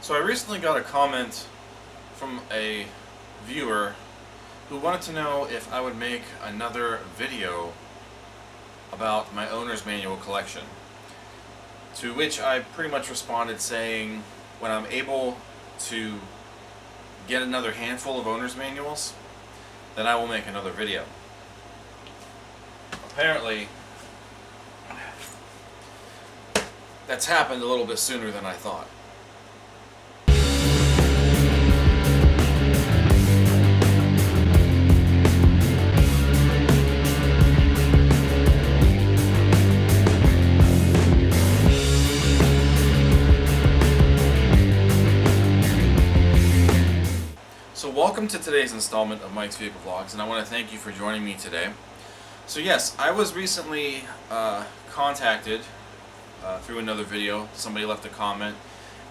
So I recently got a comment from a viewer who wanted to know if I would make another video about my owner's manual collection. To which I pretty much responded saying, when I'm able to get another handful of owner's manuals, then I will make another video. Apparently, that's happened a little bit sooner than I thought. So welcome to today's installment of Mike's Vehicle Vlogs, and I want to thank you for joining me today. So yes, I was recently contacted through another video. Somebody left a comment,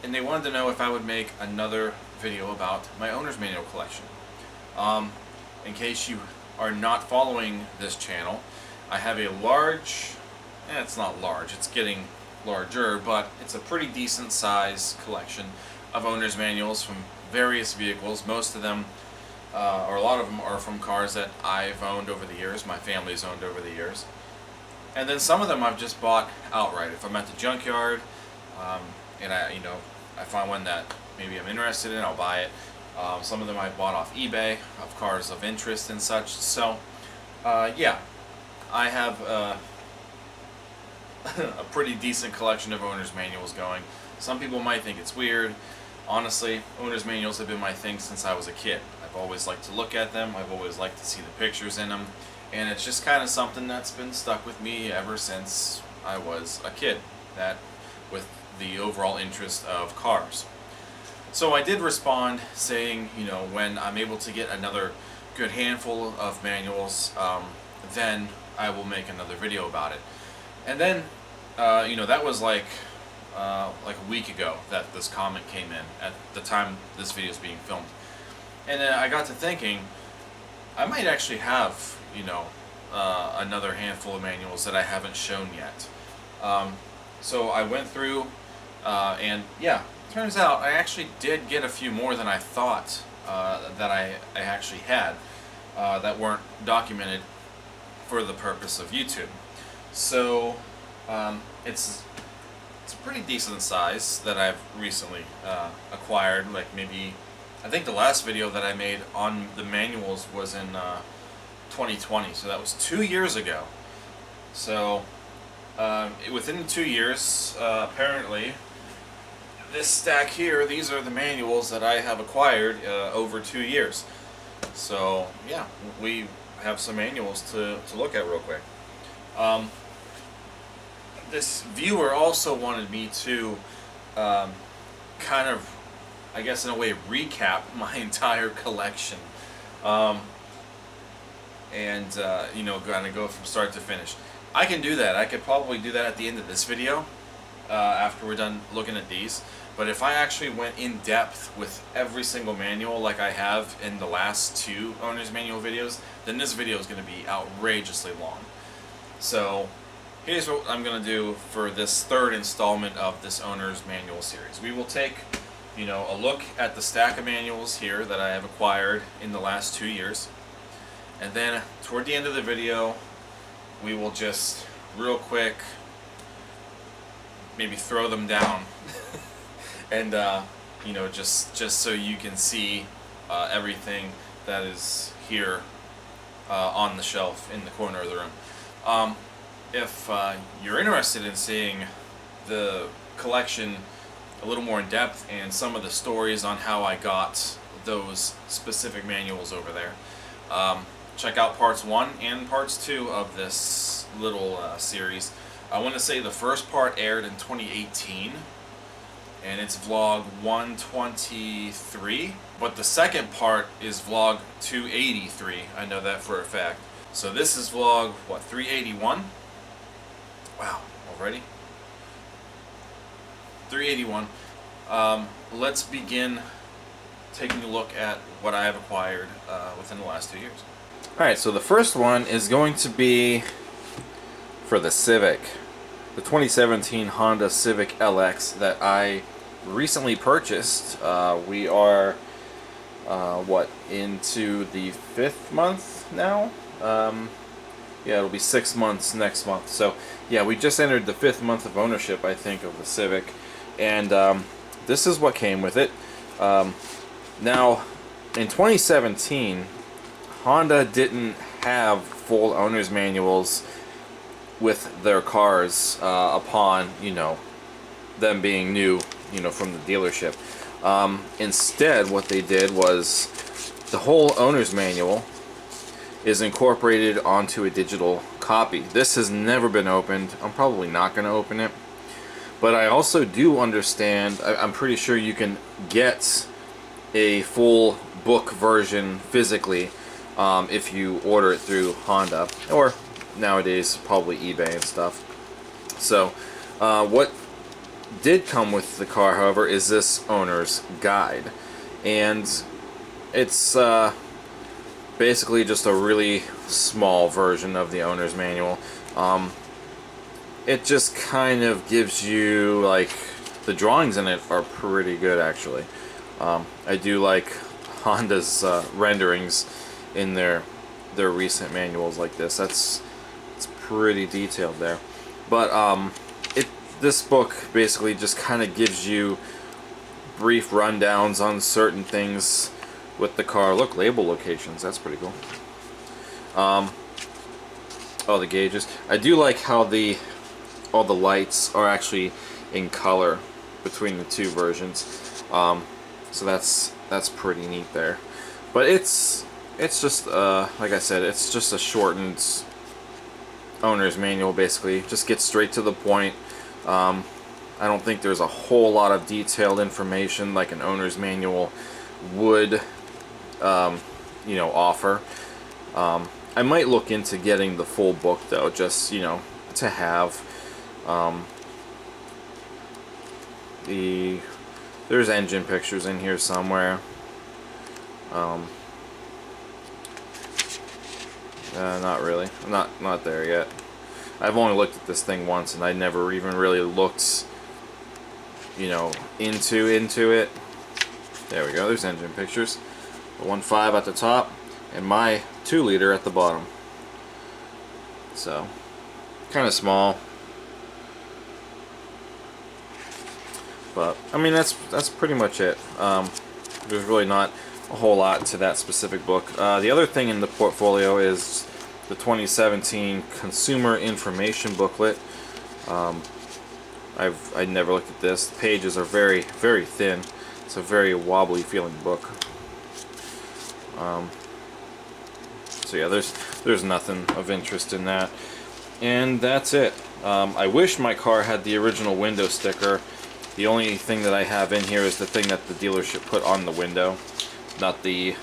and they wanted to know if I would make another video about my owner's manual collection. In case you are not following this channel, I have a large, it's not large, it's getting larger, but it's a pretty decent size collection of owner's manuals from various vehicles. Most of them, or a lot of them, are from cars that I've owned over the years, my family's owned over the years. And then some of them I've just bought outright. If I'm at the junkyard, and I find one that maybe I'm interested in, I'll buy it. Some of them I bought off eBay, of cars of interest and such. So, yeah, I have a pretty decent collection of owner's manuals going. Some people might think it's weird. Honestly, owner's manuals have been my thing since I was a kid. I've always liked to look at them, I've always liked to see the pictures in them, and it's just kind of something that's been stuck with me ever since I was a kid, that with the overall interest of cars. So I did respond saying, when I'm able to get another good handful of manuals, then I will make another video about it. And then, that was like a week ago that this comment came in, at the time this video is being filmed. And then I got to thinking, I might actually have, another handful of manuals that I haven't shown yet. So I went through, and yeah, turns out I actually did get a few more than I thought that I actually had, that weren't documented for the purpose of YouTube. So it's a pretty decent size that I've recently acquired. Like, maybe, I think the last video that I made on the manuals was in 2020, so that was 2 years ago. So within 2 years, apparently, this stack here, these are the manuals that I have acquired over 2 years. So yeah, we have some manuals to look at real quick. This viewer also wanted me to kind of, I guess in a way, recap my entire collection, and kind of go from start to finish. I can do that. I could probably do that at the end of this video, after we're done looking at these. But if I actually went in depth with every single manual like I have in the last two owner's manual videos, then this video is going to be outrageously long. So here's what I'm going to do for this third installment of this owner's manual series. We will take, a look at the stack of manuals here that I have acquired in the last 2 years. And then toward the end of the video, we will just real quick maybe throw them down and just so you can see everything that is here on the shelf in the corner of the room. If you're interested in seeing the collection a little more in depth and some of the stories on how I got those specific manuals over there, check out parts 1 and parts 2 of this little series. I want to say the first part aired in 2018, and it's vlog 123, but the second part is vlog 283. I know that for a fact. So this is vlog, what, 381? Wow, already? 381. Let's begin taking a look at what I have acquired within the last 2 years. Alright, so the first one is going to be for the Civic. The 2017 Honda Civic LX that I recently purchased. We are what, into the 5th month now? Yeah, it'll be 6 months next month. So yeah, we just entered the 5th month of ownership, I think, of the Civic, and this is what came with it. Now, in 2017, Honda didn't have full owner's manuals with their cars upon, them being new, from the dealership. Instead, what they did was the whole owner's manual is incorporated onto a digital copy. This has never been opened. I'm probably not going to open it. But I also do understand, I'm pretty sure you can get a full book version physically if you order it through Honda, or nowadays probably eBay and stuff. So what did come with the car, however, is this owner's guide, and it's basically just a really small version of the owner's manual. It just kind of gives you, like, the drawings in it are pretty good, actually. I do like Honda's renderings in their recent manuals like this. It's pretty detailed there. But this book basically just kind of gives you brief rundowns on certain things with the car. Look, label locations, that's pretty cool. Oh, the gauges. I do like how all the lights are actually in color between the two versions. So that's pretty neat there. But it's just like I said, it's just a shortened owner's manual. Basically, just get straight to the point. I don't think there's a whole lot of detailed information like an owner's manual would offer. I might look into getting the full book though, just to have. There's engine pictures in here somewhere. Not really. I'm not there yet. I've only looked at this thing once, and I never even really looked, into it. There we go. There's engine pictures. The 1.5 at the top, and my 2-liter at the bottom. So, kind of small. But I mean, that's pretty much it. There's really not a whole lot to that specific book. The other thing in the portfolio is the 2017 Consumer Information Booklet. I never looked at this. The pages are very, very thin. It's a very wobbly feeling book. So yeah, there's nothing of interest in that, and that's it. I wish my car had the original window sticker. The only thing that I have in here is the thing that the dealership put on the window, not the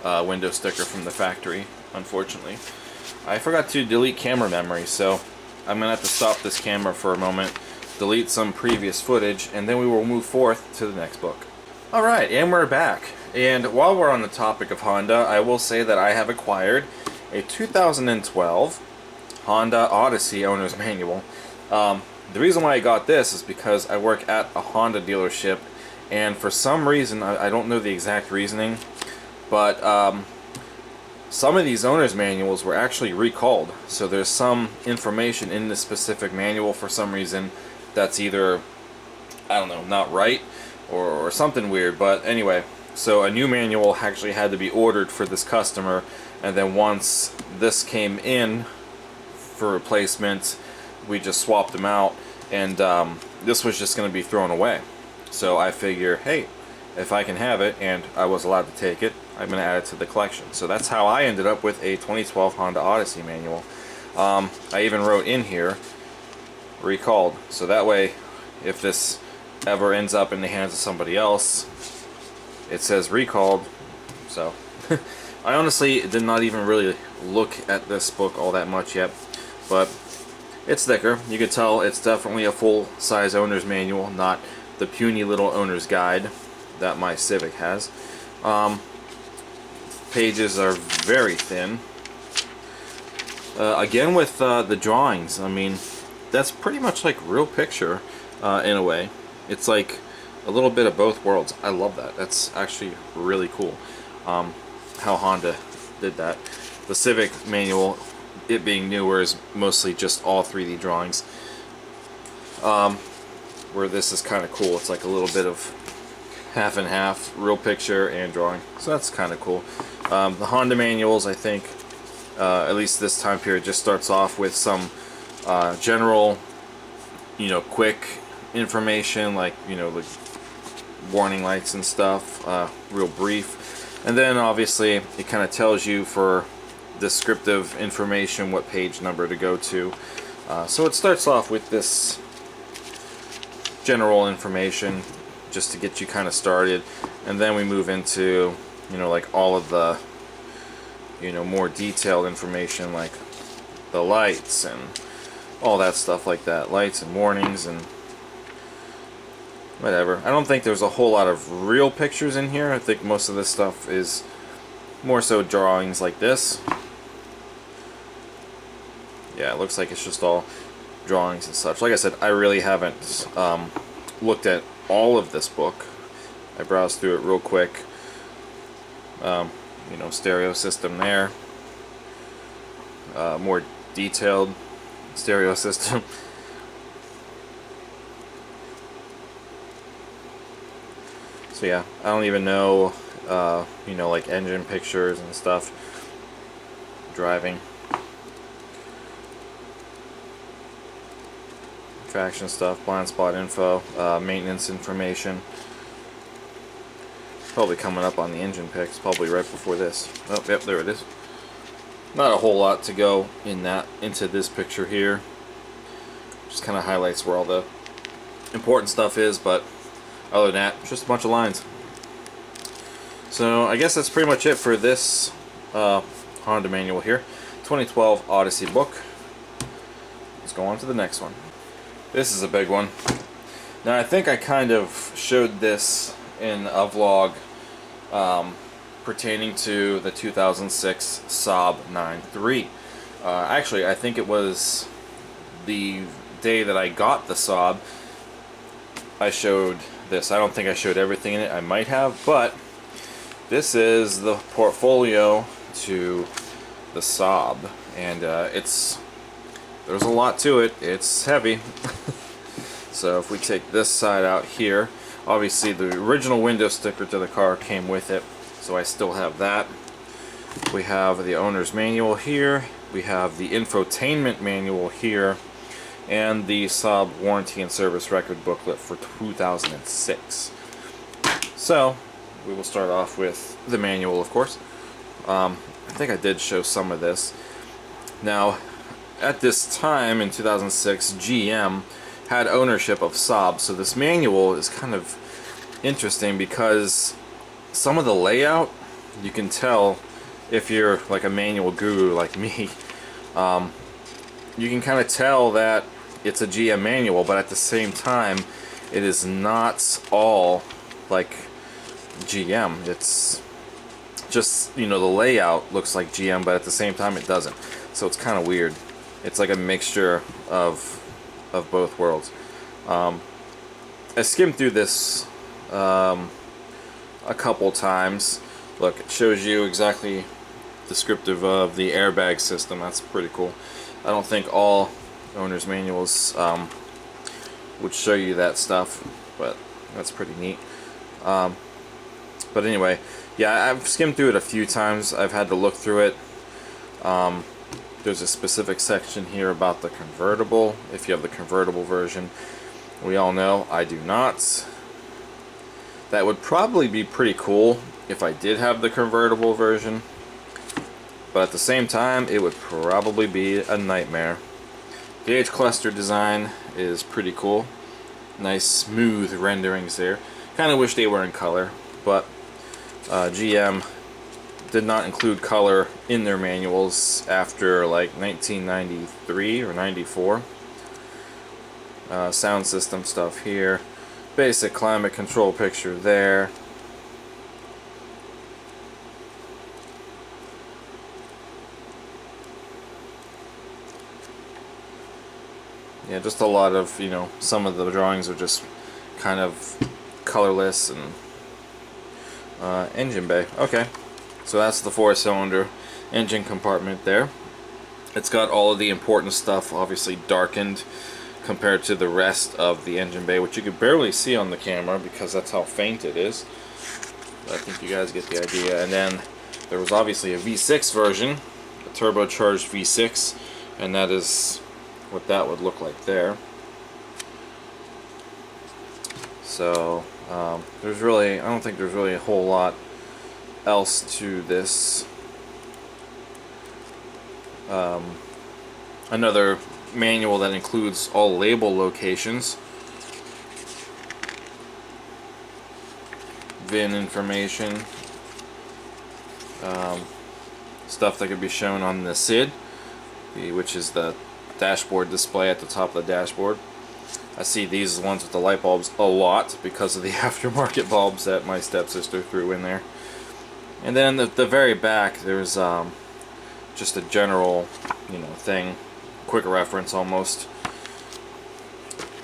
window sticker from the factory, unfortunately. I forgot to delete camera memory, so I'm going to have to stop this camera for a moment, delete some previous footage, and then we will move forth to the next book. Alright, and we're back. And while we're on the topic of Honda, I will say that I have acquired a 2012 Honda Odyssey owner's manual. The reason why I got this is because I work at a Honda dealership, and for some reason, I don't know the exact reasoning, but some of these owner's manuals were actually recalled. So there's some information in this specific manual for some reason that's either, I don't know, not right or something weird. But anyway, so a new manual actually had to be ordered for this customer, and then once this came in for replacement, we just swapped them out, and this was just going to be thrown away. So I figure, hey, if I can have it, and I was allowed to take it, I'm going to add it to the collection. So that's how I ended up with a 2012 Honda Odyssey manual. I even wrote in here, recalled, so that way, if this ever ends up in the hands of somebody else, it says recalled. So I honestly did not even really look at this book all that much yet, but it's thicker. You can tell it's definitely a full-size owner's manual, not the puny little owner's guide that my Civic has. Pages are very thin. Again with the drawings, I mean, that's pretty much like real picture in a way. It's like a little bit of both worlds. I love that. That's actually really cool. How Honda did that. The Civic manual, it being newer, is mostly just all 3D drawings. Where this is kind of cool. It's like a little bit of half and half, real picture and drawing. So that's kind of cool. The Honda manuals, I think, at least this time period, just starts off with some general, quick information, like, like warning lights and stuff, real brief. And then obviously it kind of tells you for descriptive information what page number to go to. So it starts off with this general information just to get you kind of started, and then we move into like all of the more detailed information, like the lights and all that stuff like that, lights and warnings and whatever. I don't think there's a whole lot of real pictures in here. I think most of this stuff is more so drawings like this. Yeah, it looks like it's just all drawings and such. Like I said, I really haven't looked at all of this book. I browsed through it real quick. Stereo system there. More detailed stereo system. So yeah, I don't even know, like engine pictures and stuff. Driving. Traction stuff, blind spot info, maintenance information. Probably coming up on the engine picks, probably right before this. Oh, yep, there it is. Not a whole lot to go into this picture here. Just kind of highlights where all the important stuff is, but other than that, just a bunch of lines. So I guess that's pretty much it for this Honda manual here. 2012 Odyssey book. Let's go on to the next one. This is a big one. Now I think I kind of showed this in a vlog pertaining to the 2006 Saab 9.3. Actually, I think it was the day that I got the Saab, I showed this. I don't think I showed everything in it. I might have, but this is the portfolio to the Saab, and there's a lot to it. It's heavy. So if we take this side out here, obviously the original window sticker to the car came with it, so I still have that. We have the owner's manual here, we have the infotainment manual here, and the Saab warranty and service record booklet for 2006. So we will start off with the manual, of course. I think I did show some of this. Now, at this time in 2006, GM had ownership of Saab, so this manual is kind of interesting because some of the layout, you can tell if you're like a manual guru like me, you can kind of tell that it's a GM manual, but at the same time it is not all like GM. It's just, the layout looks like GM, but at the same time it doesn't, so it's kind of weird. It's like a mixture of both worlds. I skimmed through this a couple times. Look, it shows you exactly descriptive of the airbag system. That's pretty cool. I don't think all owner's manuals would show you that stuff, but that's pretty neat. But anyway, yeah, I've skimmed through it a few times. I've had to look through it. There's a specific section here about the convertible, if you have the convertible version. We all know I do not. That would probably be pretty cool if I did have the convertible version, but at the same time it would probably be a nightmare. Gauge cluster design is pretty cool. Nice smooth renderings there. Kind of wish they were in color, but GM did not include color in their manuals after like 1993 or 94. Sound system stuff here. Basic climate control picture there. Yeah, just a lot of, some of the drawings are just kind of colorless, and engine bay. Okay, so that's the 4-cylinder engine compartment there. It's got all of the important stuff obviously darkened compared to the rest of the engine bay, which you could barely see on the camera because that's how faint it is. But I think you guys get the idea. And then there was obviously a V6 version, a turbocharged V6, and that is what that would look like there. So there's really, I don't think there's really a whole lot else to this. Another manual that includes all label locations, VIN information, stuff that could be shown on the SID, which is the dashboard display at the top of the dashboard. I see these ones with the light bulbs a lot because of the aftermarket bulbs that my stepsister threw in there. And then at the very back there's just a general, thing, quick reference almost.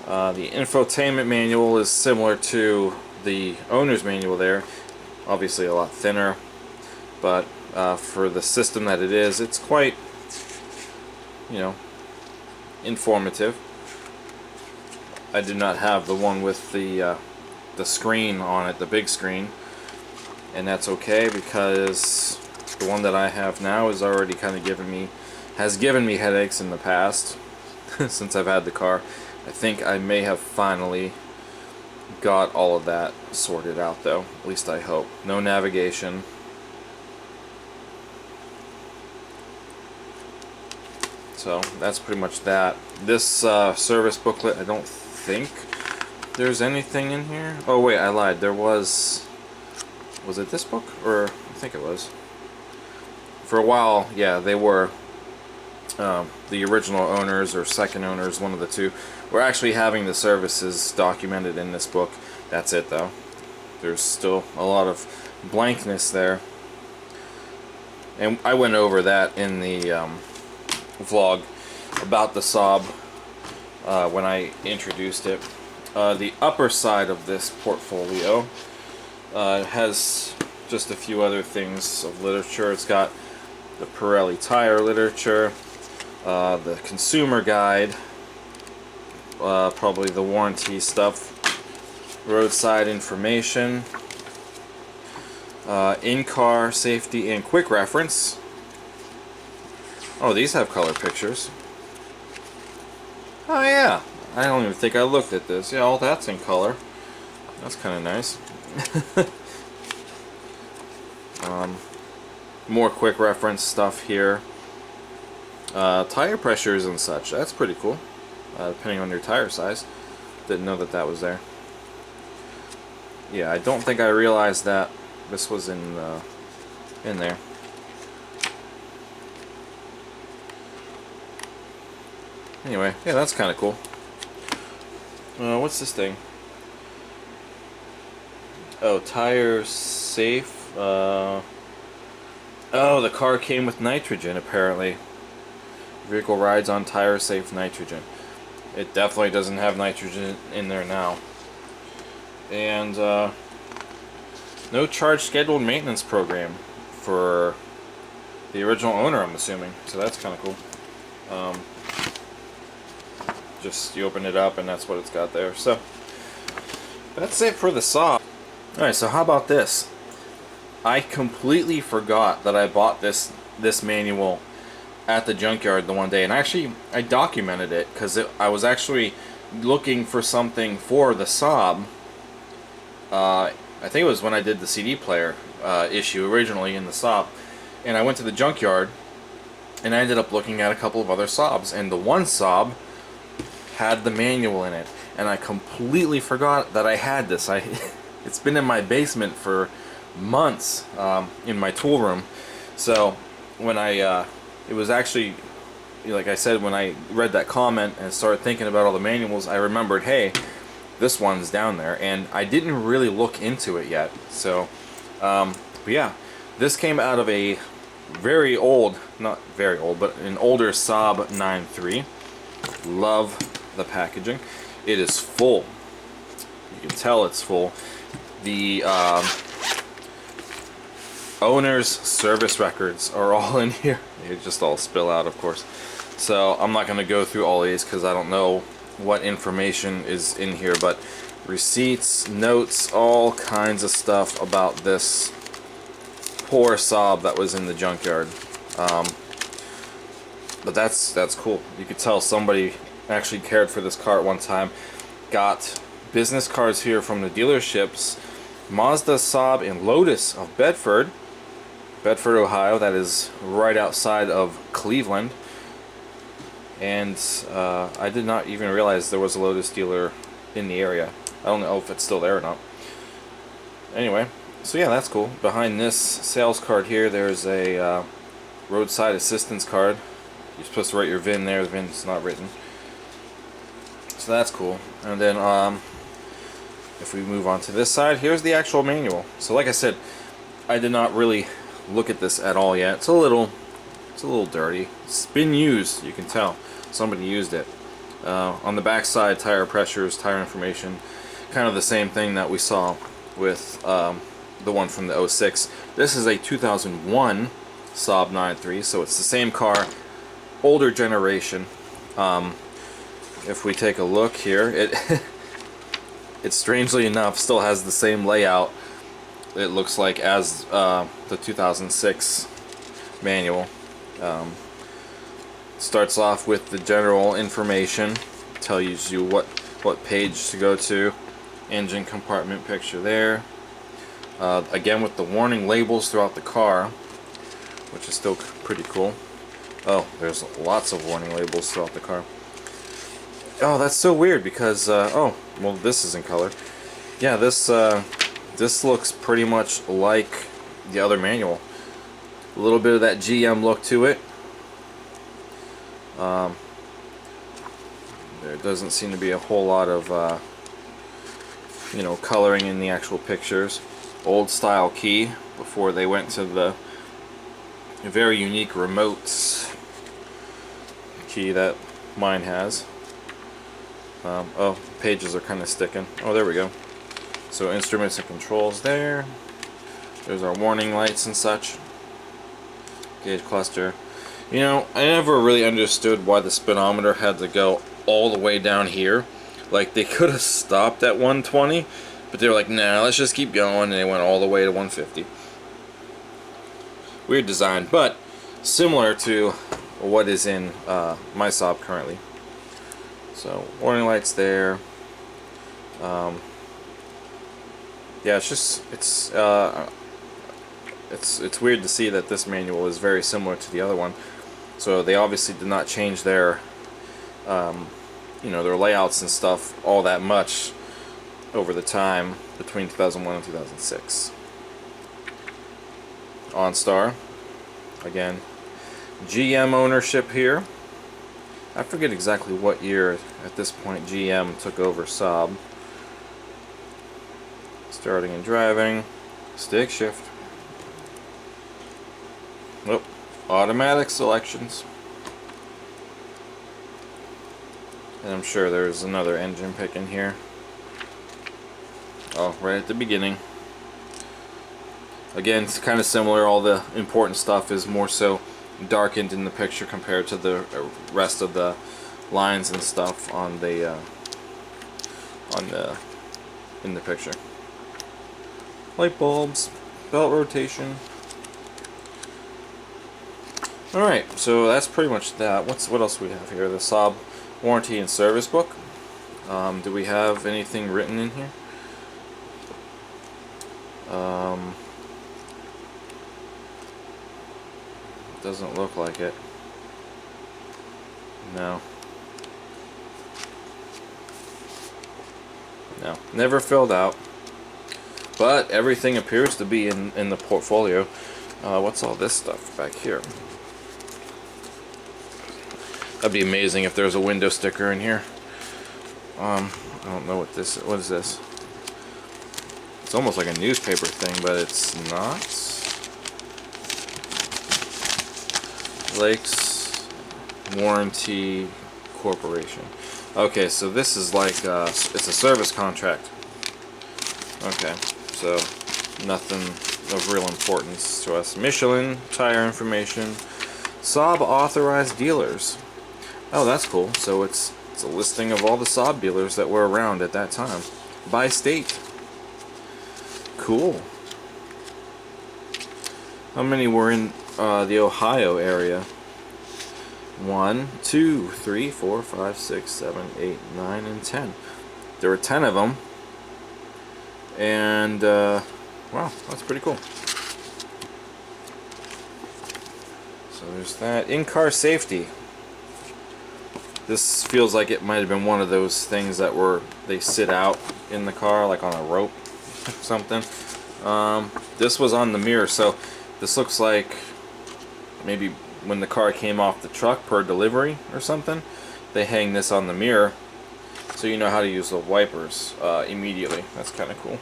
The infotainment manual is similar to the owner's manual there, obviously a lot thinner, but for the system that it is, it's quite, informative. I do not have the one with the screen on it, the big screen, and that's okay because the one that I have now is already kind of has given me headaches in the past since I've had the car. I think I may have finally got all of that sorted out though, at least I hope. No navigation. So that's pretty much that. This service booklet, I don't think there's anything in here. Oh wait, I lied. There was it this book? Or I think it was. For a while, yeah, they were the original owners or second owners, one of the two, were actually having the services documented in this book. That's it though. There's still a lot of blankness there. And I went over that in the vlog about the Saab when I introduced it. The upper side of this portfolio has just a few other things of literature. It's got the Pirelli tire literature, the consumer guide, probably the warranty stuff, roadside information, in-car safety and quick reference. Oh, these have color pictures. Oh yeah, I don't even think I looked at this. Yeah, all that's in color. That's kind of nice. More quick reference stuff here. Tire pressures and such. That's pretty cool. Depending on your tire size. Didn't know that was there. Yeah, I don't think I realized that this was in there. Anyway, yeah, that's kind of cool. What's this thing? Oh, tire safe. Oh, the car came with nitrogen, apparently. Vehicle rides on tire safe nitrogen. It definitely doesn't have nitrogen in there now. And no charge scheduled maintenance program for the original owner, I'm assuming. So that's kind of cool. Just you open it up and that's what it's got there. So that's it for the Saab. Alright, so how about this? I completely forgot that I bought this manual at the junkyard the one day, and actually I documented it because I was actually looking for something for the Saab. I think it was when I did the CD player issue originally in the Saab, and I went to the junkyard and I ended up looking at a couple of other Saabs, and the one Saab had the manual in it, and I completely forgot that I had this. It's been in my basement for months in my tool room. So when it was actually, like I said, when I read that comment and started thinking about all the manuals, I remembered, hey, this one's down there, and I didn't really look into it yet. So but yeah, this came out of a very old, not very old, but an older Saab 9.3. Love the packaging. It is full. You can tell it's full. The owner's service records are all in here. They just all spill out, of course. So I'm not going to go through all these because I don't know what information is in here, but receipts, notes, all kinds of stuff about this poor Saab that was in the junkyard. But that's cool. You could tell somebody actually cared for this car at one time. Got business cards here from the dealerships. Mazda, Saab, and Lotus of Bedford, Ohio. That is right outside of Cleveland. And I did not even realize there was a Lotus dealer in the area. I don't know if it's still there or not. Anyway, so yeah, that's cool. Behind this sales card here, there's a roadside assistance card. You're supposed to write your VIN there. The VIN's not written. So that's cool. And then if we move on to this side, here's the actual manual. So like I said, I did not really look at this at all yet. It's a little dirty. It's been used, you can tell. Somebody used it. On the back side, tire pressures, tire information, kind of the same thing that we saw with the one from the 06. This is a 2001 Saab 9.3, so it's the same car, older generation. If we take a look here, it strangely enough still has the same layout, it looks like, as the 2006 manual. Starts off with the general information, tells you what page to go to, engine compartment picture there. Again with the warning labels throughout the car, which is still pretty cool. Oh, there's lots of warning labels throughout the car. Oh, that's so weird because oh, well, this is in color. Yeah, this looks pretty much like the other manual. A little bit of that GM look to it. There doesn't seem to be a whole lot of you know, coloring in the actual pictures. Old style key before they went to the very unique remote key that mine has. Oh, pages are kind of sticking. Oh, there we go. So instruments and controls there. There's our warning lights and such. Gauge cluster. You know, I never really understood why the speedometer had to go all the way down here. Like, they could have stopped at 120, but they were like, nah, let's just keep going, and they went all the way to 150. Weird design, but similar to what is in my Saab currently. So, warning lights there. Yeah, it's just, it's weird to see that this manual is very similar to the other one. So they obviously did not change their, you know, their layouts and stuff all that much over the time between 2001 and 2006. OnStar, again, GM ownership here. I forget exactly what year at this point GM took over Saab. Starting and driving, stick shift. Nope. Automatic selections. And I'm sure there's another engine pick in here. Oh, right at the beginning. Again, it's kind of similar. All the important stuff is more so darkened in the picture compared to the rest of the lines and stuff on the in the picture. Light bulbs, belt rotation. Alright, so that's pretty much that. What else do we have here? The Saab warranty and service book. Do we have anything written in here? Doesn't look like it. No. No. Never filled out. But everything appears to be in the portfolio. What's all this stuff back here? That'd be amazing if there was a window sticker in here. I don't know what this is. What is this? It's almost like a newspaper thing, but it's not. Lakes Warranty Corporation. Okay, so this is like it's a service contract. Okay, so nothing of real importance to us. Michelin tire information. Saab authorized dealers. Oh, that's cool. So it's a listing of all the Saab dealers that were around at that time by state. Cool. How many were in the Ohio area? 1, 2, 3, 4, 5, 6, 7, 8, 9, and 10. There were 10 of them. And, wow, that's pretty cool. So there's that. In-car safety. This feels like it might have been one of those things that they sit out in the car, like on a rope or something. This was on the mirror, so this looks like maybe when the car came off the truck per delivery or something, they hang this on the mirror so you know how to use the wipers immediately. That's kind of cool.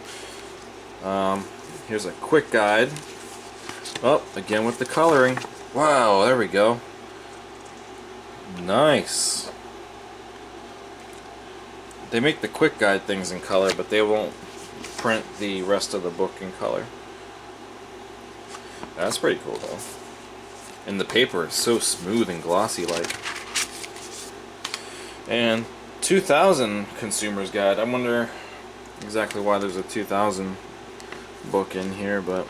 Here's a quick guide. Oh, again with the coloring. Wow, there we go. Nice. They make the quick guide things in color, but they won't print the rest of the book in color. That's pretty cool though. And the paper is so smooth and glossy like. And 2000 Consumer's Guide. I wonder exactly why there's a 2000 book in here, but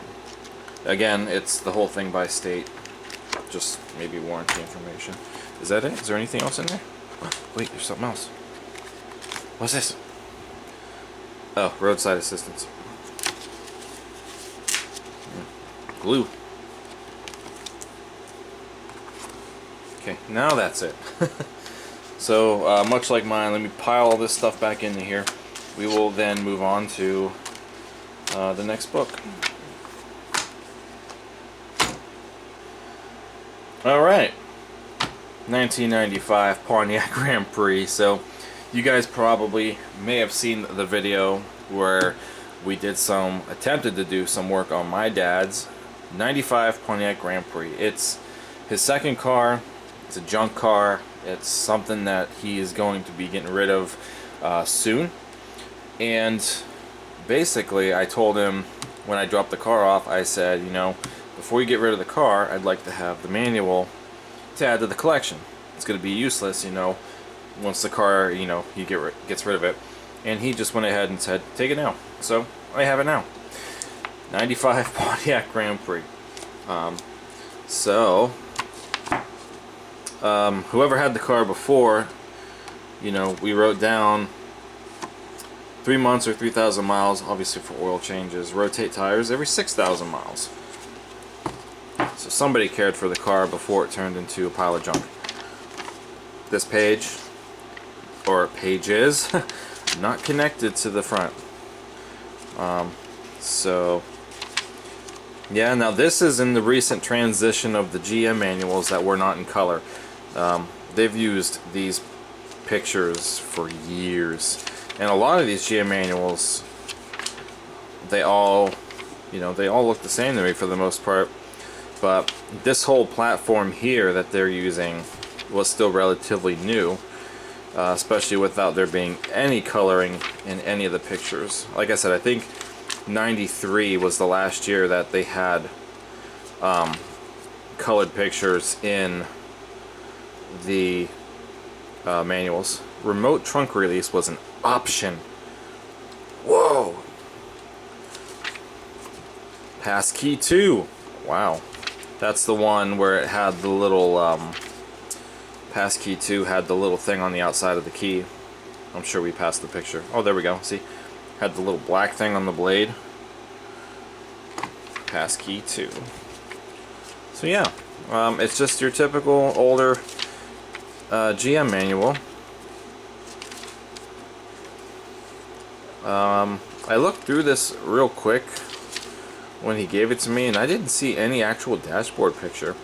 again, it's the whole thing by state. Just maybe warranty information. Is that it? Is there anything else in there? Oh, wait, there's something else. What's this? Oh, roadside assistance. Glue. Okay, now that's it. So, much like mine, let me pile all this stuff back into here. We will then move on to the next book. Alright. 1995 Pontiac Grand Prix. So, you guys probably may have seen the video where we attempted to do some work on my dad's 95 Pontiac Grand Prix. It's his second car. It's a junk car. It's something that he is going to be getting rid of soon. And basically, I told him when I dropped the car off, I said, you know, before you get rid of the car, I'd like to have the manual to add to the collection. It's going to be useless, you know, once the car, you know, he gets rid of it. And he just went ahead and said, take it now. So I have it now. 95 Pontiac Grand Prix. Whoever had the car before, you know, we wrote down 3 months or 3,000 miles, obviously for oil changes. Rotate tires every 6,000 miles. So somebody cared for the car before it turned into a pile of junk. This page, or pages, not connected to the front. So, yeah, now this is in the recent transition of the GM manuals that were not in color. They've used these pictures for years. And a lot of these GM manuals, they all look the same to me for the most part. But this whole platform here that they're using was still relatively new, especially without there being any coloring in any of the pictures. Like I said, I think 93 was the last year that they had colored pictures in the manuals. Remote trunk release was an option. Whoa! Passkey 2. Wow. That's the one where it had the little Passkey 2 had the little thing on the outside of the key. I'm sure we passed the picture. Oh, there we go. See? Had the little black thing on the blade. Passkey 2. So yeah, it's just your typical older GM manual. I looked through this real quick when he gave it to me, and I didn't see any actual dashboard picture.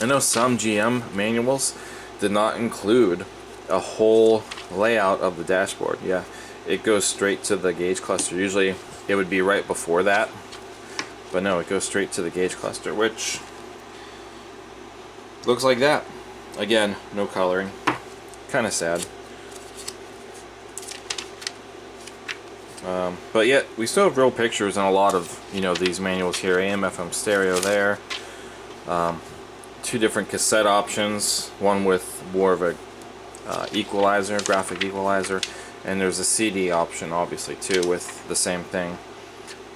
I know some GM manuals did not include a whole layout of the dashboard. Yeah, it goes straight to the gauge cluster. Usually it would be right before that, but no, it goes straight to the gauge cluster, which looks like that. Again, no coloring. Kind of sad. But yet we still have real pictures in a lot of, you know, these manuals here. AM FM stereo there. Two different cassette options, one with more of a equalizer, graphic equalizer, and there's a CD option obviously too with the same thing.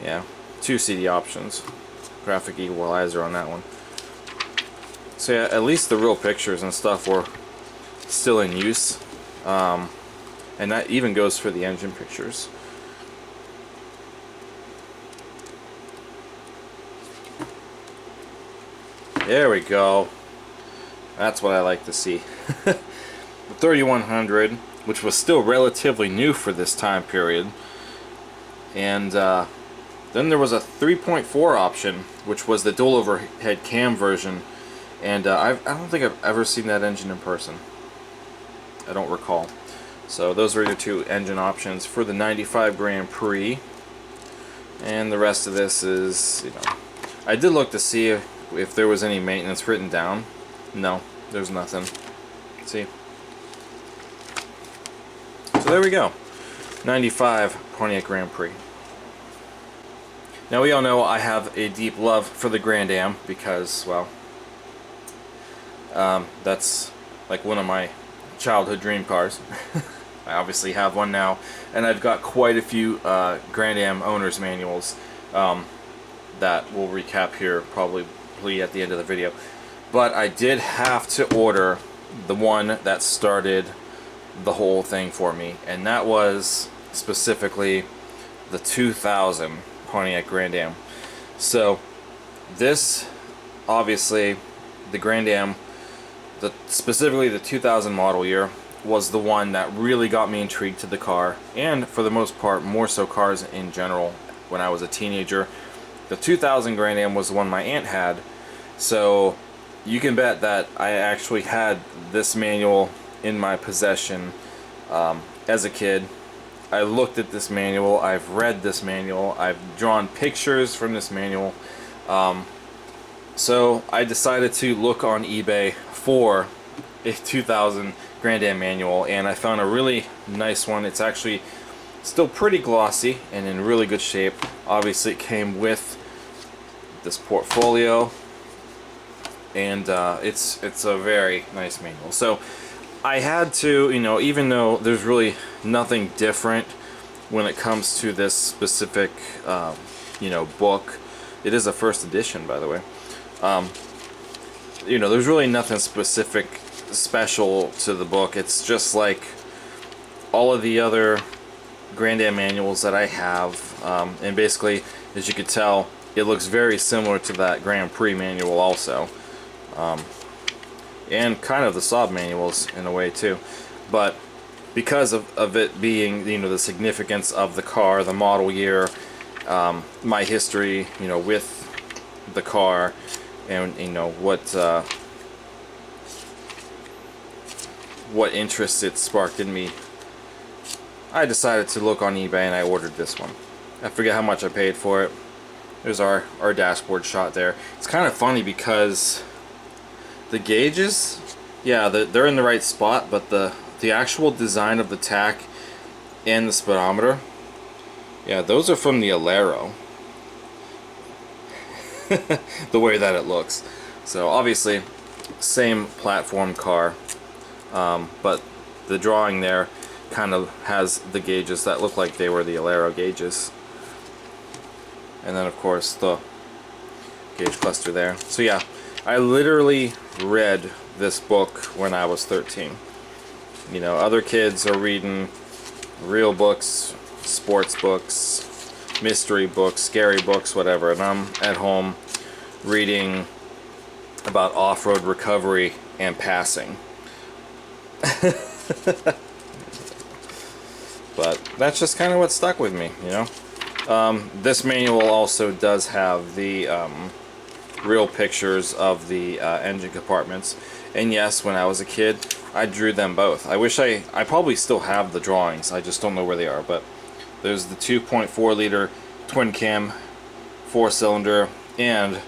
Yeah, two CD options, graphic equalizer on that one. So yeah, at least the real pictures and stuff were still in use, and that even goes for the engine pictures. There we go. That's what I like to see. The 3100, which was still relatively new for this time period. And then there was a 3.4 option, which was the dual overhead cam version. And I don't think I've ever seen that engine in person. I don't recall. So those were your two engine options for the 95 Grand Prix. And the rest of this is, you know, I did look to see if there was any maintenance written down. No, there's nothing. See? So there we go. 95 Pontiac Grand Prix. Now we all know I have a deep love for the Grand Am because, well, that's like one of my childhood dream cars. I obviously have one now, and I've got quite a few Grand Am owner's manuals that we'll recap here probably at the end of the video. But I did have to order the one that started the whole thing for me, and that was specifically the 2000 Pontiac Grand Am. So this, obviously, the Grand Am, specifically the 2000 model year, was the one that really got me intrigued to the car, and for the most part more so cars in general when I was a teenager. The 2000 Grand Am was the one my aunt had, so you can bet that I actually had this manual in my possession as a kid. I looked at this manual, I've read this manual, I've drawn pictures from this manual. So I decided to look on eBay for a 2000 Grand Am manual, and I found a really nice one. It's actually still pretty glossy and in really good shape. Obviously it came with this portfolio, and it's a very nice manual. So I had to, you know, even though there's really nothing different when it comes to this specific you know, book. It is a first edition, by the way. You know, there's really nothing special to the book. It's just like all of the other Grand Am manuals that I have, and basically, as you could tell, it looks very similar to that Grand Prix manual also, and kind of the Saab manuals in a way too. But because of it being, you know, the significance of the car, the model year, my history, you know, with the car, and you know what interest it sparked in me, I decided to look on eBay and I ordered this one. I forget how much I paid for it. There's our dashboard shot there. It's kind of funny because the gauges, yeah, they're in the right spot, but the actual design of the tack and the speedometer, yeah, those are from the Alero. The way that it looks. So obviously same platform car, but the drawing there kind of has the gauges that look like they were the Alero gauges, and then of course the gauge cluster there. So yeah, I literally read this book when I was 13. You know, other kids are reading real books, sports books, mystery books, scary books, whatever, and I'm at home reading about off-road recovery and passing. But that's just kind of what stuck with me, you know. This manual also does have the real pictures of the engine compartments, and yes, when I was a kid I drew them both. I wish I probably still have the drawings, I just don't know where they are. But there's the 2.4 liter twin cam 4-cylinder, and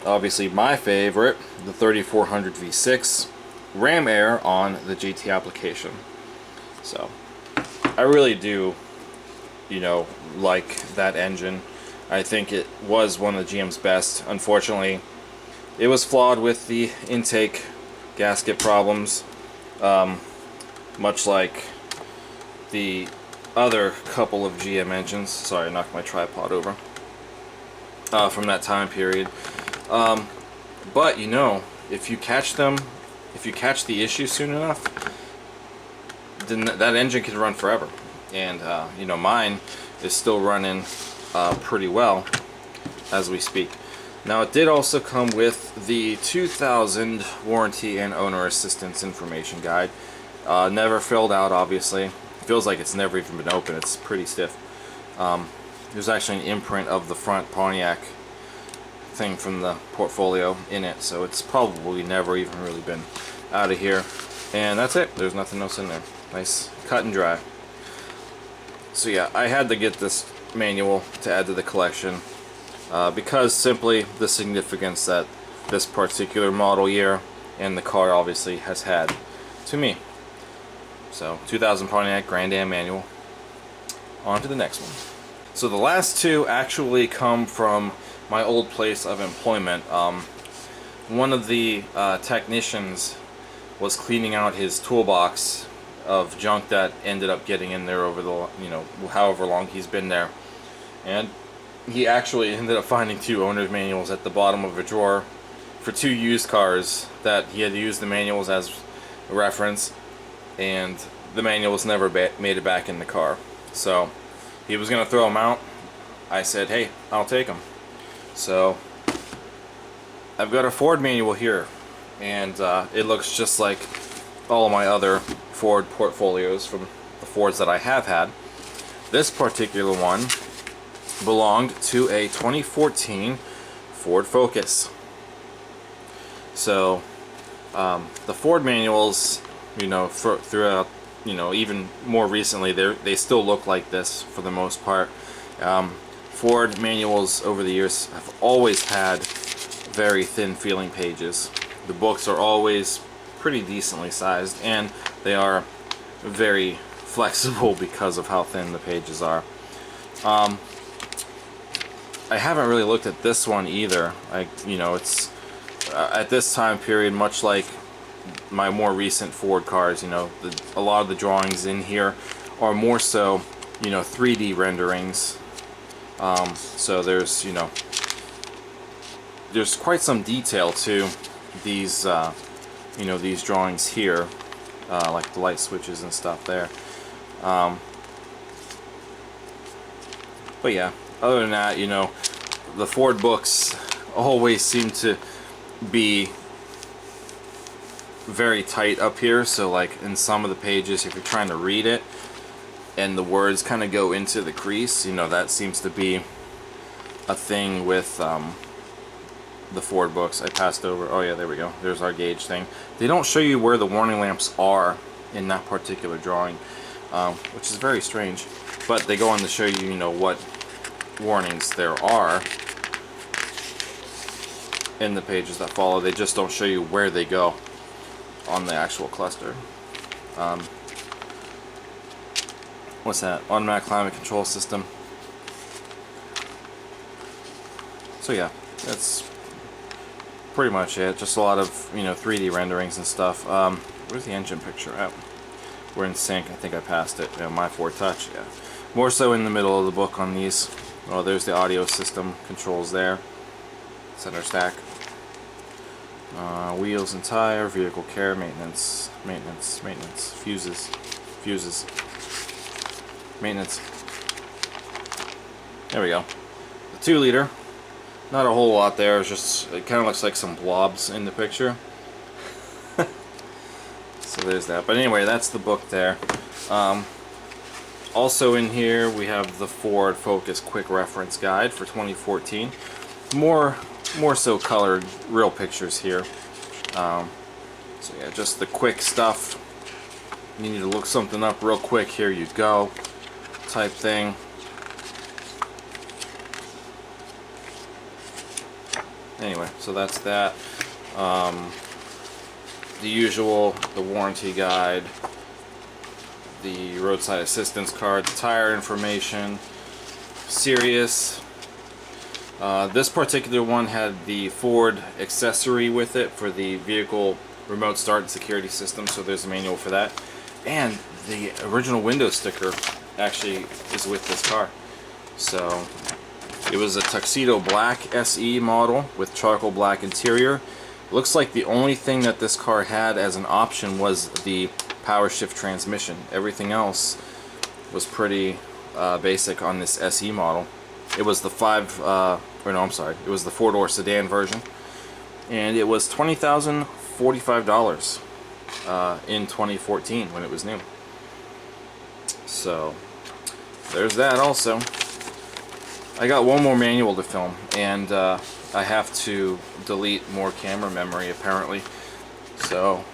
obviously my favorite, the 3400 V6 ram air on the GT application. So I really do you know, like that engine. I think it was one of GM's best. Unfortunately, it was flawed with the intake gasket problems, much like the other couple of GM engines. Sorry, I knocked my tripod over. From that time period. But you know, if you catch the issue soon enough, then that engine can run forever. And you know, mine is still running pretty well as we speak. Now, it did also come with the 2000 warranty and owner assistance information guide. Never filled out, obviously. It feels like it's never even been opened. It's pretty stiff. There's actually an imprint of the front Pontiac thing from the portfolio in it, so it's probably never even really been out of here. And that's it. There's nothing else in there. Nice cut and dry. So yeah, I had to get this manual to add to the collection because simply the significance that this particular model year and the car obviously has had to me. So 2000 Pontiac Grand Am manual. On to the next one. So the last two actually come from my old place of employment. One of the technicians was cleaning out his toolbox of junk that ended up getting in there over the, you know, however long he's been there, and he actually ended up finding two owner's manuals at the bottom of a drawer for two used cars that he had used the manuals as a reference, and the manuals never made it back in the car. So he was gonna throw them out. I said, hey, I'll take them. So I've got a Ford manual here, and it looks just like all of my other Ford portfolios from the Fords that I have had. This particular one belonged to a 2014 Ford Focus. So the Ford manuals, you know, throughout, you know, even more recently, they still look like this for the most part. Ford manuals over the years have always had very thin feeling pages. The books are always pretty decently sized, and they are very flexible because of how thin the pages are. I haven't really looked at this one either. You know, it's at this time period, much like my more recent Ford cars, you know, a lot of the drawings in here are more so, you know, 3D renderings. So there's, you know, there's quite some detail to these, you know, these drawings here, like the light switches and stuff there. But yeah, other than that, you know, the Ford books always seem to be very tight up here, so like in some of the pages, if you're trying to read it and the words kind of go into the crease, you know, that seems to be a thing with the Ford books. I passed over, oh yeah, there we go, there's our gauge thing. They don't show you where the warning lamps are in that particular drawing, which is very strange, but they go on to show you, you know, what warnings there are in the pages that follow. They just don't show you where they go on the actual cluster. What's that? Automatic climate control system. So yeah, that's pretty much it. Just a lot of, you know, 3D renderings and stuff. Where's the engine picture at? We're in sync. I think I passed it. You know, my Ford Touch. Yeah, more so in the middle of the book on these. Oh, there's the audio system controls there. Center stack. Wheels and tire, vehicle care, maintenance, fuses, maintenance. There we go. The 2-liter. Not a whole lot there. It's just, it kind of looks like some blobs in the picture. So there's that. But anyway, that's the book there. Also in here we have the Ford Focus Quick Reference Guide for 2014. More so colored, real pictures here. So yeah, just the quick stuff. You need to look something up real quick, here you go, type thing. Anyway, so that's that. The usual, the warranty guide, the roadside assistance card, the tire information, Sirius. This particular one had the Ford accessory with it for the vehicle remote start and security system, so there's a manual for that. And the original window sticker actually is with this car. So it was a tuxedo black SE model with charcoal black interior. Looks like the only thing that this car had as an option was the power shift transmission. Everything else was pretty basic on this SE model. It was the it was the 4-door sedan version, and it was $20,045 in 2014 when it was new. So there's that. Also, I got one more manual to film, and I have to delete more camera memory apparently. So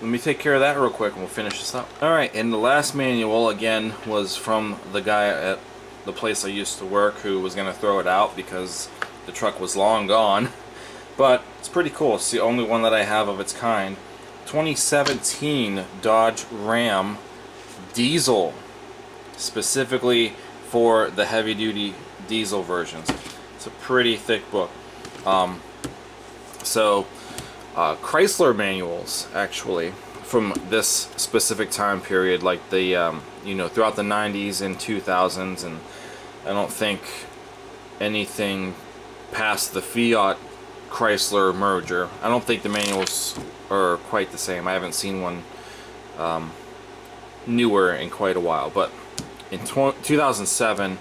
let me take care of that real quick and we'll finish this up. Alright, and the last manual again was from the guy at the place I used to work who was going to throw it out because the truck was long gone. But it's pretty cool. It's the only one that I have of its kind. 2017 Dodge Ram diesel, specifically for the heavy duty diesel versions. It's a pretty thick book. Chrysler manuals actually from this specific time period, like the you know, throughout the 90s and 2000s, and I don't think anything past the Fiat Chrysler merger. I don't think the manuals are quite the same. I haven't seen one newer in quite a while, but in 2007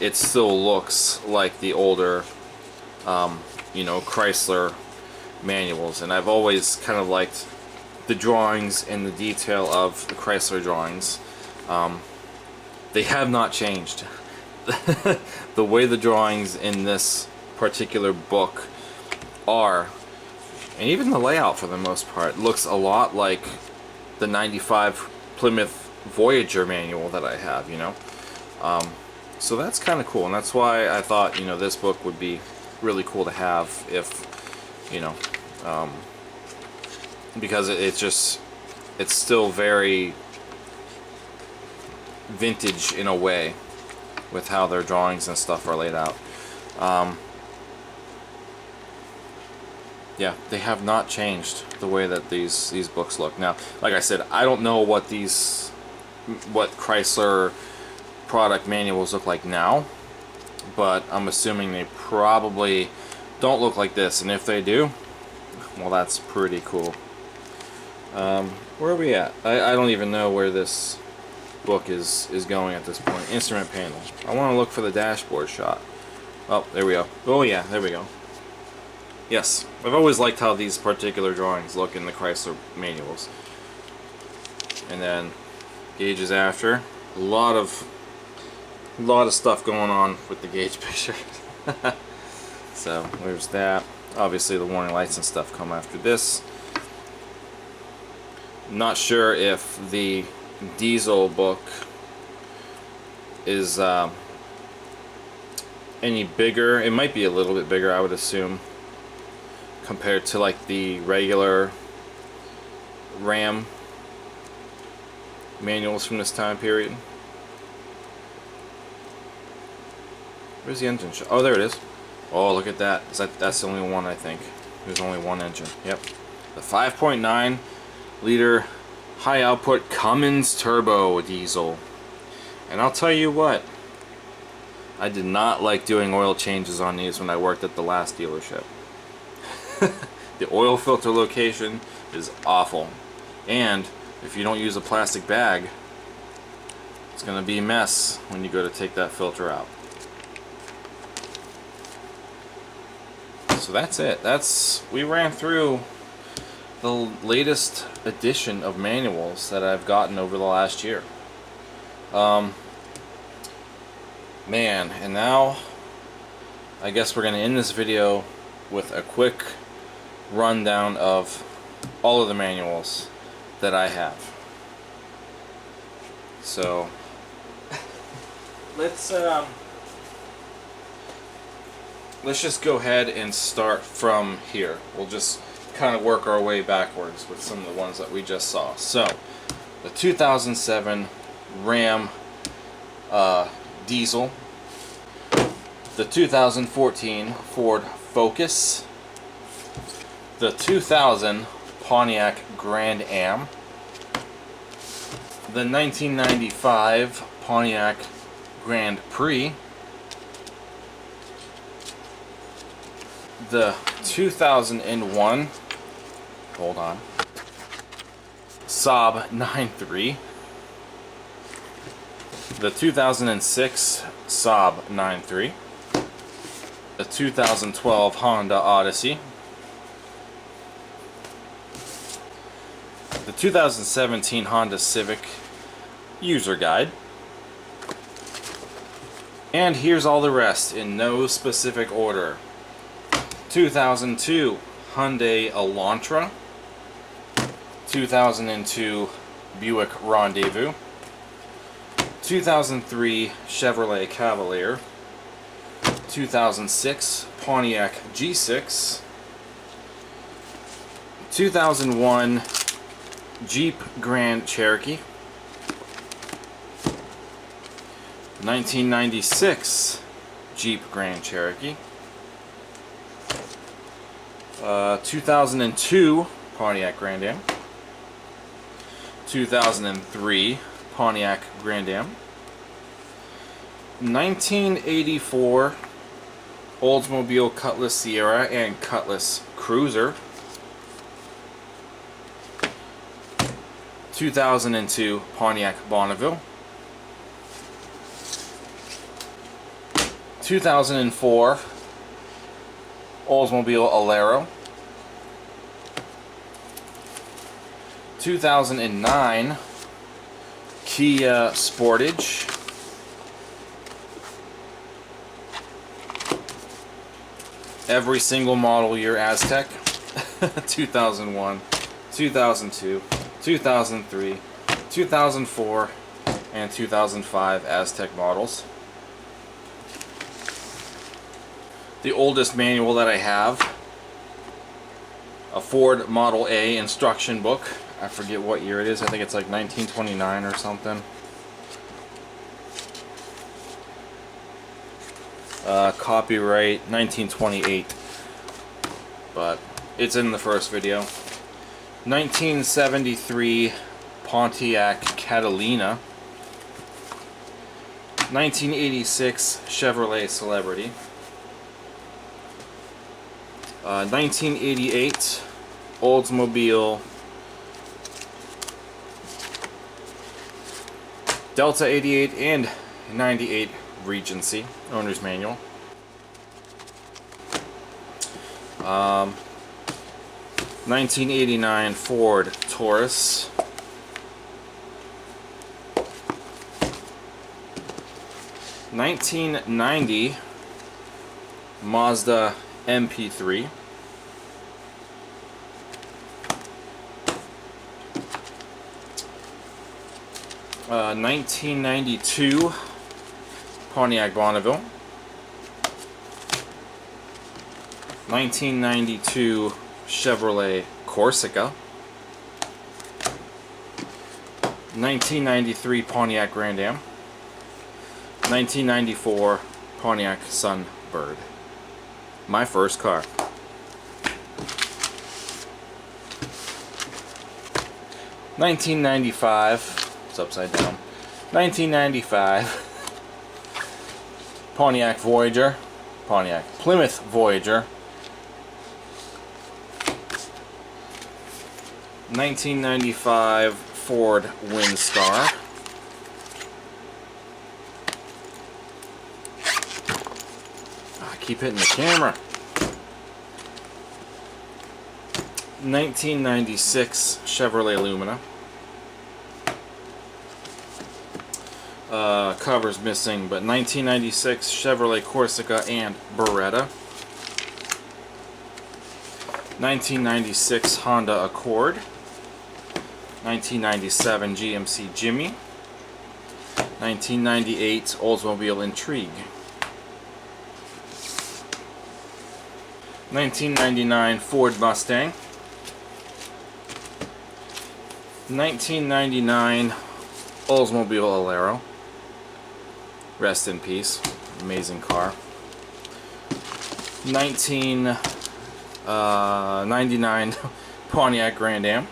it still looks like the older you know, Chrysler manuals, and I've always kind of liked the drawings and the detail of the Chrysler drawings. They have not changed. The way the drawings in this particular book are, and even the layout for the most part, looks a lot like the 95 Plymouth Voyager manual that I have, you know. So that's kind of cool, and that's why I thought, you know, this book would be really cool to have, if, you know, because it's still very vintage in a way with how their drawings and stuff are laid out. Yeah, they have not changed the way that these books look. Now, like I said, I don't know what Chrysler product manuals look like now, but I'm assuming they probably don't look like this, and if they do, well, that's pretty cool. Where are we at? I don't even know where this book is going at this point. Instrument panel. I want to look for the dashboard shot. Oh, there we go. Oh yeah, there we go. Yes, I've always liked how these particular drawings look in the Chrysler manuals. And then gauges after. A lot of stuff going on with the gauge picture. So there's that. Obviously the warning lights and stuff come after this. Not sure if the diesel book is any bigger. It might be a little bit bigger, I would assume, compared to like the regular Ram manuals from this time period. Where's the engine shot? Oh, there it is. Oh, look at that. That's the only one, I think. There's only one engine. Yep. The 5.9 liter high output Cummins turbo diesel. And I'll tell you what, I did not like doing oil changes on these when I worked at the last dealership. The oil filter location is awful, and if you don't use a plastic bag, it's gonna be a mess when you go to take that filter out. So that's it. We ran through the latest edition of manuals that I've gotten over the last year. Man, and now I guess we're gonna end this video with a quick rundown of all of the manuals that I have. So let's just go ahead and start from here. We'll just kind of work our way backwards with some of the ones that we just saw. So the 2007 Ram diesel, the 2014 Ford Focus, the 2000 Pontiac Grand Am, the 1995 Pontiac Grand Prix, the 2001, hold on, Saab 9.3, the 2006 Saab 9.3, the 2012 Honda Odyssey, the 2017 Honda Civic user guide, and here's all the rest in no specific order. 2002 Hyundai Elantra, 2002 Buick Rendezvous, 2003 Chevrolet Cavalier, 2006 Pontiac G6, 2001 Jeep Grand Cherokee, 1996 Jeep Grand Cherokee, 2002 Pontiac Grand Am, 2003 Pontiac Grand Am, 1984 Oldsmobile Cutlass Sierra and Cutlass Cruiser, 2002 Pontiac Bonneville, 2004 Oldsmobile Alero, 2009 Kia Sportage, every single model year Aztec, 2001, 2002, 2003, 2004, and 2005 Aztec models. The oldest manual that I have, a Ford Model A instruction book. I forget what year it is. I think it's like 1929 or something. Copyright 1928, but it's in the first video. 1973 Pontiac Catalina, 1986 Chevrolet Celebrity, 1988 Oldsmobile Delta 88 and 98 Regency owner's manual. 1989 Ford Taurus, 1990 Mazda MP3, 1992 Pontiac Bonneville, 1992 Chevrolet Corsica, 1993 Pontiac Grand Am, 1994 Pontiac Sunbird. My first car. $1995. It's upside down. 1995 Pontiac Voyager, Pontiac Plymouth Voyager, 1995 Ford Windstar, I keep hitting the camera. 1996 Chevrolet Lumina. Cover's missing, but 1996 Chevrolet Corsica and Beretta. 1996 Honda Accord. 1997 GMC Jimmy. 1998 Oldsmobile Intrigue. 1999 Ford Mustang. 1999 Oldsmobile Alero. Rest in peace. Amazing car. 1999 Pontiac Grand Am.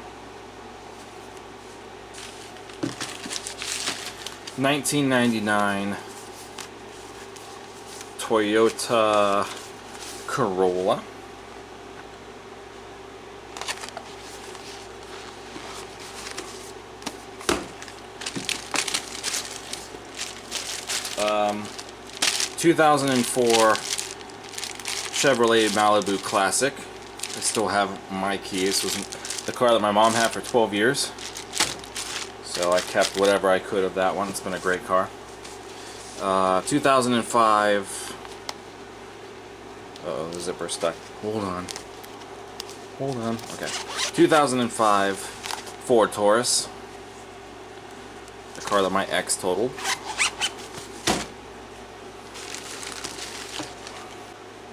1999 Toyota Corolla. 2004 Chevrolet Malibu Classic. I still have my key. This was the car that my mom had for 12 years. So I kept whatever I could of that one. It's been a great car. 2005. Uh-oh, the zipper stuck. Hold on. Hold on. Okay. 2005 Ford Taurus. The car that my ex totaled.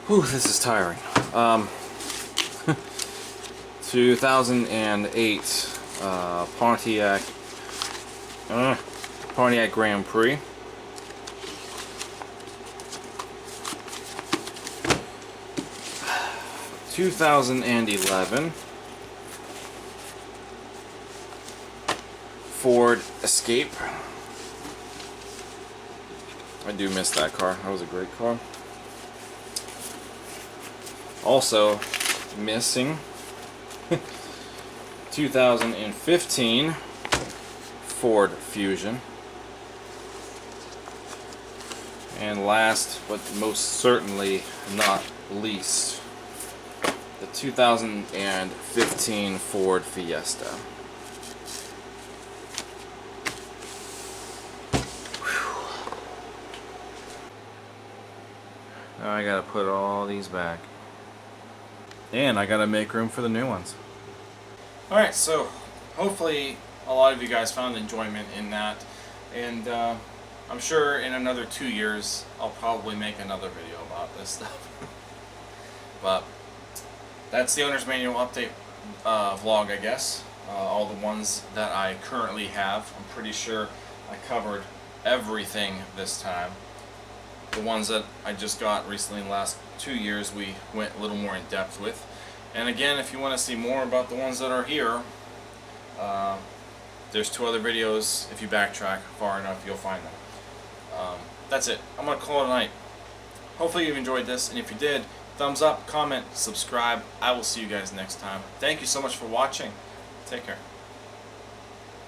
Whew, this is tiring. 2008 Pontiac Grand Prix. 2011 Ford Escape. I do miss that car. That was a great car. Also missing 2015 Ford Fusion. And last but most certainly not least, the 2015 Ford Fiesta. Whew. Now I gotta put all these back. And I gotta make room for the new ones. Alright, so hopefully a lot of you guys found enjoyment in that. And I'm sure in another 2 years I'll probably make another video about this stuff. But that's the owner's manual update vlog, I guess. All the ones that I currently have. I'm pretty sure I covered everything this time. The ones that I just got recently in the last 2 years, we went a little more in depth with. And again, if you want to see more about the ones that are here, there's 2 other videos. If you backtrack far enough, you'll find them. That's it. I'm going to call it a night. Hopefully you enjoyed this, and if you did, thumbs up, comment, subscribe. I will see you guys next time. Thank you so much for watching. Take care.